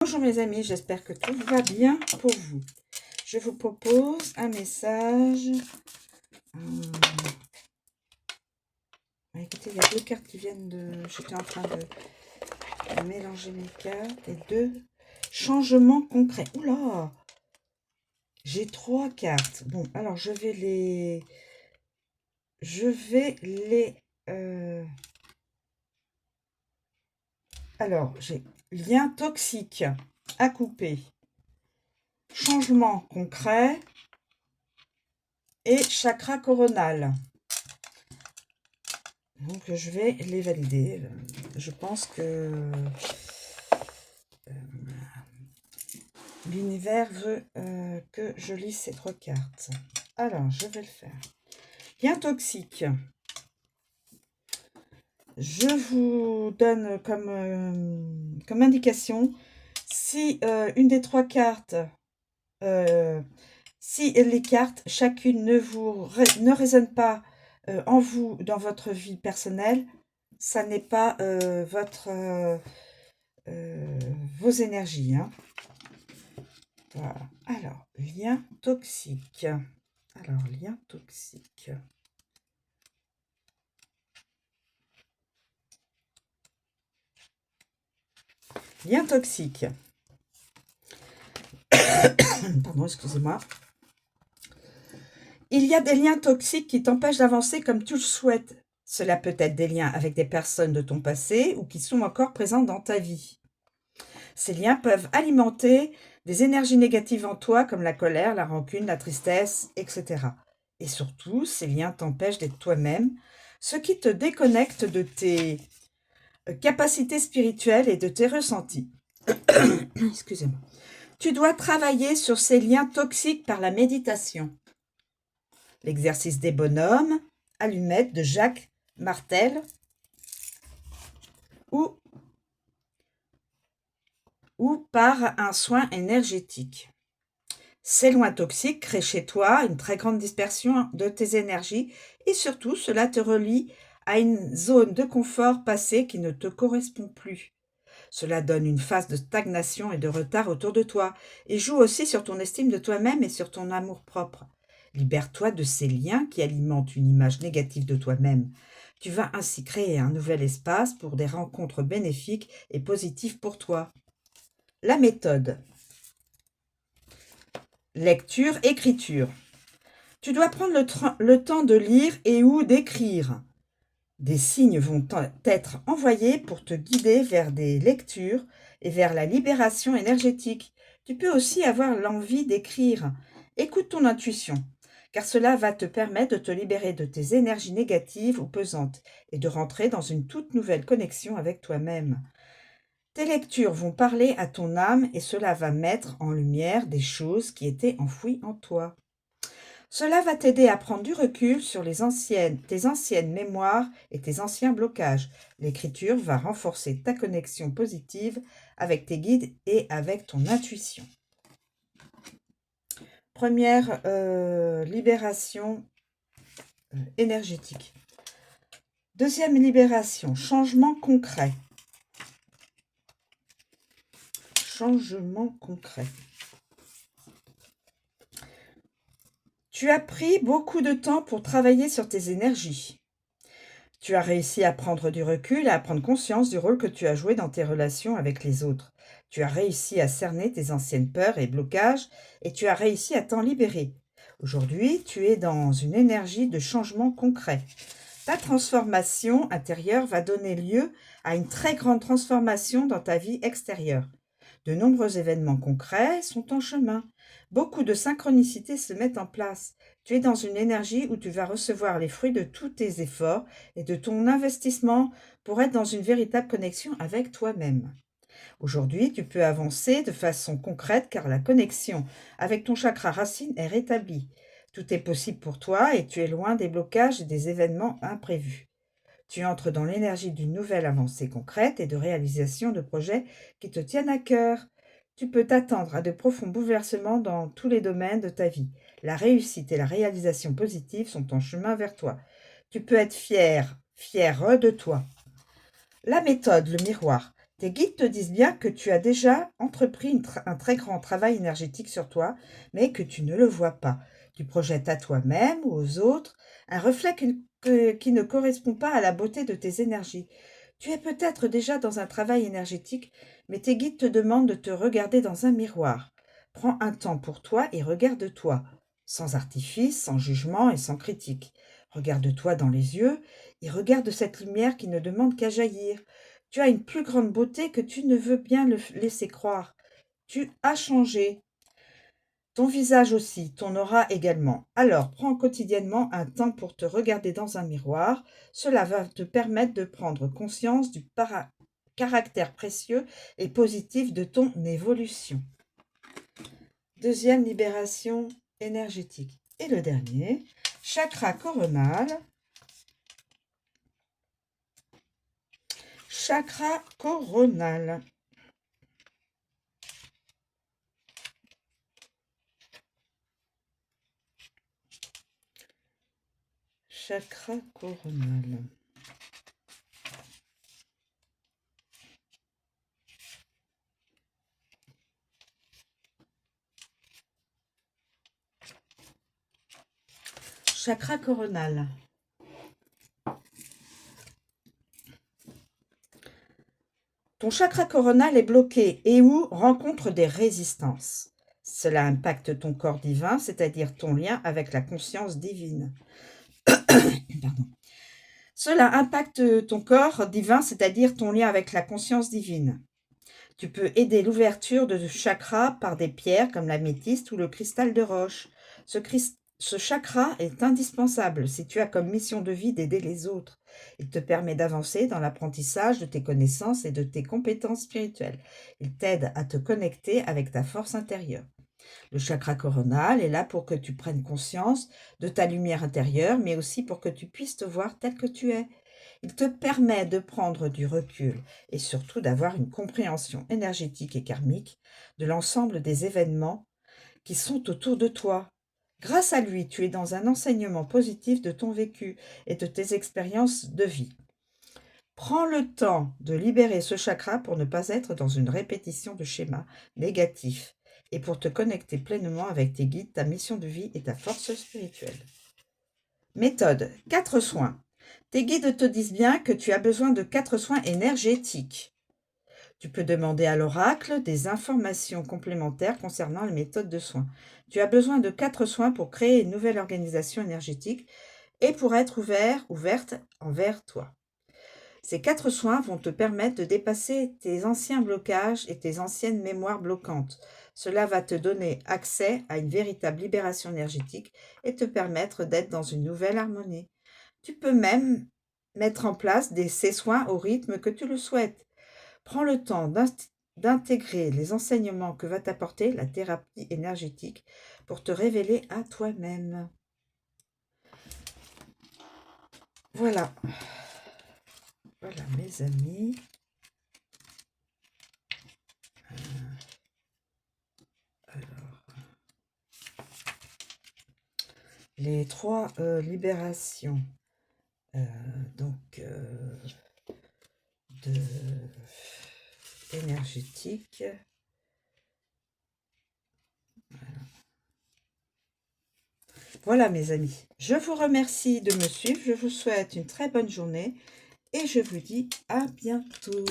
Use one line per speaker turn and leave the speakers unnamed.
Bonjour mes amis, j'espère que tout va bien pour vous. Je vous propose un message. Écoutez, il y a deux cartes qui viennent de... J'étais en train de mélanger mes cartes. Et deux changements concrets. Oula! J'ai trois cartes. Bon, alors je vais les... Alors, j'ai lien toxique à couper. Changement concret et chakra coronal. Donc, je vais les valider. Je pense que l'univers veut que je lise ces trois cartes. Alors, je vais le faire. Lien toxique. Je vous donne comme indication, si une des trois cartes, si les cartes, chacune ne résonne pas en vous, dans votre vie personnelle, ça n'est pas vos énergies. Hein. Voilà. Alors, lien toxique. Alors, lien toxique. Lien toxique. Pardon, excusez-moi. Il y a des liens toxiques qui t'empêchent d'avancer comme tu le souhaites. Cela peut être des liens avec des personnes de ton passé ou qui sont encore présentes dans ta vie. Ces liens peuvent alimenter des énergies négatives en toi comme la colère, la rancune, la tristesse, etc. Et surtout, ces liens t'empêchent d'être toi-même, ce qui te déconnecte de tes capacités spirituelles et de tes ressentis. Excusez-moi. Tu dois travailler sur ces liens toxiques par la méditation. L'exercice des bonhommes, allumettes de Jacques Martel ou par un soin énergétique. Ces liens toxiques créent chez toi une très grande dispersion de tes énergies et surtout cela te relie à une zone de confort passée qui ne te correspond plus. Cela donne une phase de stagnation et de retard autour de toi et joue aussi sur ton estime de toi-même et sur ton amour-propre. Libère-toi de ces liens qui alimentent une image négative de toi-même. Tu vas ainsi créer un nouvel espace pour des rencontres bénéfiques et positives pour toi. La méthode. Lecture, écriture. Tu dois prendre le temps de lire et ou d'écrire. Des signes vont être envoyés pour te guider vers des lectures et vers la libération énergétique. Tu peux aussi avoir l'envie d'écrire. Écoute ton intuition, car cela va te permettre de te libérer de tes énergies négatives ou pesantes et de rentrer dans une toute nouvelle connexion avec toi-même. Tes lectures vont parler à ton âme et cela va mettre en lumière des choses qui étaient enfouies en toi. Cela va t'aider à prendre du recul sur tes anciennes mémoires et tes anciens blocages. L'écriture va renforcer ta connexion positive avec tes guides et avec ton intuition. Première libération énergétique. Deuxième libération, changement concret. Changement concret. Tu as pris beaucoup de temps pour travailler sur tes énergies. Tu as réussi à prendre du recul et à prendre conscience du rôle que tu as joué dans tes relations avec les autres. Tu as réussi à cerner tes anciennes peurs et blocages et tu as réussi à t'en libérer. Aujourd'hui, tu es dans une énergie de changement concret. Ta transformation intérieure va donner lieu à une très grande transformation dans ta vie extérieure. De nombreux événements concrets sont en chemin. Beaucoup de synchronicités se mettent en place. Tu es dans une énergie où tu vas recevoir les fruits de tous tes efforts et de ton investissement pour être dans une véritable connexion avec toi-même. Aujourd'hui, tu peux avancer de façon concrète car la connexion avec ton chakra racine est rétablie. Tout est possible pour toi et tu es loin des blocages et des événements imprévus. Tu entres dans l'énergie d'une nouvelle avancée concrète et de réalisation de projets qui te tiennent à cœur. Tu peux t'attendre à de profonds bouleversements dans tous les domaines de ta vie. La réussite et la réalisation positive sont en chemin vers toi. Tu peux être fier de toi. La méthode, le miroir. Tes guides te disent bien que tu as déjà entrepris un très grand travail énergétique sur toi, mais que tu ne le vois pas. Tu projettes à toi-même ou aux autres un reflet qui ne correspond pas à la beauté de tes énergies. Tu es peut-être déjà dans un travail énergétique, mais tes guides te demandent de te regarder dans un miroir. Prends un temps pour toi et regarde-toi, sans artifice, sans jugement et sans critique. Regarde-toi dans les yeux et regarde cette lumière qui ne demande qu'à jaillir. Tu as une plus grande beauté que tu ne veux bien le laisser croire. Tu as changé. Ton visage aussi, ton aura également. Alors, prends quotidiennement un temps pour te regarder dans un miroir. Cela va te permettre de prendre conscience du caractère précieux et positif de ton évolution. Deuxième libération énergétique. Et le dernier, chakra coronal. Chakra coronal. Chakra coronal. Chakra coronal. Ton chakra coronal est bloqué et ou rencontre des résistances. Cela impacte ton corps divin, c'est-à-dire ton lien avec la conscience divine. Pardon. Cela impacte ton corps divin, c'est-à-dire ton lien avec la conscience divine. Tu peux aider l'ouverture de ce chakra par des pierres comme l'améthyste ou le cristal de roche. Ce chakra est indispensable si tu as comme mission de vie d'aider les autres. Il te permet d'avancer dans l'apprentissage de tes connaissances et de tes compétences spirituelles. Il t'aide à te connecter avec ta force intérieure. Le chakra coronal est là pour que tu prennes conscience de ta lumière intérieure, mais aussi pour que tu puisses te voir tel que tu es. Il te permet de prendre du recul et surtout d'avoir une compréhension énergétique et karmique de l'ensemble des événements qui sont autour de toi. Grâce à lui, tu es dans un enseignement positif de ton vécu et de tes expériences de vie. Prends le temps de libérer ce chakra pour ne pas être dans une répétition de schémas négatifs et pour te connecter pleinement avec tes guides, ta mission de vie et ta force spirituelle. Méthode 4 soins. Tes guides te disent bien que tu as besoin de 4 soins énergétiques. Tu peux demander à l'oracle des informations complémentaires concernant les méthodes de soins. Tu as besoin de 4 soins pour créer une nouvelle organisation énergétique et pour être ouverte envers toi. Ces 4 soins vont te permettre de dépasser tes anciens blocages et tes anciennes mémoires bloquantes. Cela va te donner accès à une véritable libération énergétique et te permettre d'être dans une nouvelle harmonie. Tu peux même mettre en place ces soins au rythme que tu le souhaites. Prends le temps d'intégrer les enseignements que va t'apporter la thérapie énergétique pour te révéler à toi-même. Voilà. Voilà mes amis. Alors, les 3 libérations de énergétique. Voilà mes amis. Je vous remercie de me suivre. Je vous souhaite une très bonne journée et je vous dis à bientôt.